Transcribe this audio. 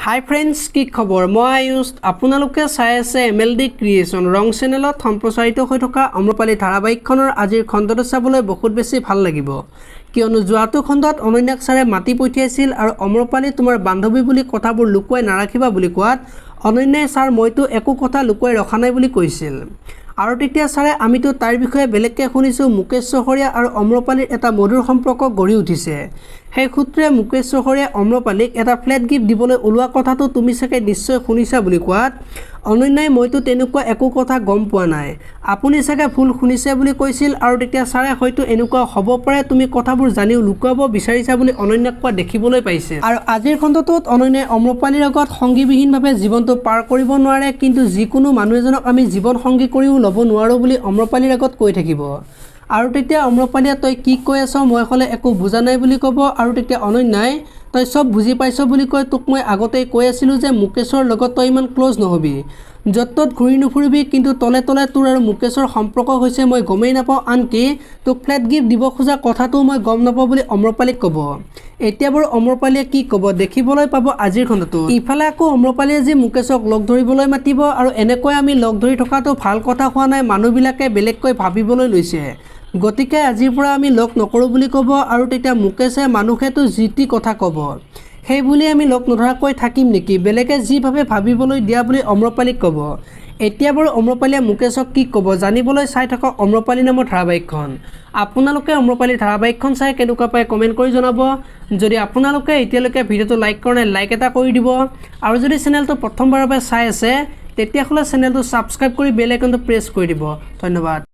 Hi friends की खबर मैं आयुष आपलोके चाई आछे MLD क्रिएशन रंग चेनेলত सम्प्रचारित हो थका अम्रपाली धाराबाहिकखনৰ আজিৰ খণ্ডটো চাবলৈ বহুত বেছি ভাল লাগিব কিয়নো যোৱাটো খণ্ডত অনন্যাক ছাৰে মাতি পঠিয়াইছিল আৰু অম্ৰপালি তোমাৰ বান্ধৱী বুলি কথাবোৰ লুকুৱাই নাৰাখিবা বুলি কোৱাত অনন্যাই ছাৰ মইতো একো কথা লুকুৱাই ৰখা নাই বুলি কৈছিল আৰু তেতিয়া ছাৰে আমিতো তাৰ বিষয়ে বেলেগকে শুনিছো মুকেশ চহৰীয়া আৰু অম্ৰপালিৰ এটা মধুৰ সম্পৰ্ক গঢ়ি উঠিছে সেই সূত্ৰে মুকেশ চহৰীয়া অম্ৰপালিক এটা ফ্লেট গিফ্ট দিবলৈ ওলোৱা কথাটো তুমি চাগে নিশ্চয় শুনিছা বুলি কোৱাত অনন্যাই মইতো তেনেকুৱা একো কথা গম পোৱা নাই আপুনি চাগে ভুল শুনিছে বুলি কৈছিল আৰু তেতিয়া ছাৰে হয়তো এনেকুৱা হ'ব পাৰে তুমি কথাবোৰ জানিও লুকুৱাব বিচাৰিছা বুলি অনন্যাক কোৱা দেখিবলৈ পাইছে আৰু আজিৰ খণ্ডটোত অনন্যাই অম্ৰপালিৰ লগত সংগীবিহীনভাৱে জীৱনটো পাৰ কৰিব নোৱাৰে কিন্তু যিকোনো মানুহ এজনক আমি জীৱন সংগী কৰিও ল'ব নোৱাৰো বুলি অম্ৰপালিৰ আগত কৈ থাকিব আৰু তেতিয়া অম্ৰপালিয়ে তই কি কৈ আছ মই হলে একো বুজা নাই বুলি ক'ব আৰু তেতিয়া অনন্যাই তই সব বুজি পাইছ বুলি কৈ তোক মই আগতেই কৈ আছিলোঁ যে মুকেশৰ লগত তই ইমান ক্লোজ নহবি য'ত ত'ত ঘূৰি নুফুৰিবি কিন্তু তলে তলে তোৰ আৰু মুকেশৰ সম্পৰ্ক হৈছে মই গমেই নাপাওঁ আনকি তোক ফ্লেট গিফ্ট দিব খোজা কথাটো মই গম নাপাওঁ বুলি অম্ৰপালিক ক'ব এতিয়া বাৰু অম্ৰপালিয়ে কি ক'ব দেখিবলৈ পাব আজিৰ খণ্ডটো ইফালে আকৌ অম্ৰপালিয়ে যি মুকেশক লগ ধৰিবলৈ মাতিব আৰু এনেকৈ আমি লগ ধৰি থকাটো ভাল কথা হোৱা নাই মানুহবিলাকে বেলেগকৈ ভাবিবলৈ লৈছে গতিকে আজিৰ পৰা আমি লগ নকৰোঁ বুলি ক'ব আৰু তেতিয়া মুকেশে মানুহেতো জিতি কথা ক'ব সেই বুলি আমি লগ নধৰাকৈ থাকিম নেকি বেলেগে যিভাৱে ভাবিবলৈ দিয়া বুলি অম্ৰপালিক ক'ব এতিয়া বাৰু অম্ৰপালিয়ে মুকেশক কি ক'ব জানিবলৈ চাই থাকক অম্ৰপালি নামৰ ধাৰাবাহিকখন আপোনালোকে অম্ৰপালি ধাৰাবাহিকখন চাই কেনেকুৱা পায় কমেণ্ট কৰি জনাব যদি আপোনালোকে এতিয়ালৈকে ভিডিঅ'টো লাইক কৰা নাই লাইক এটা কৰি দিব আৰু যদি চেনেলটো প্ৰথমবাৰৰ বাবে চাই আছে তেতিয়াহ'লে চেনেলটো ছাবস্ক্ৰাইব কৰি বেল আইকনটো প্ৰেছ কৰি দিব ধন্যবাদ।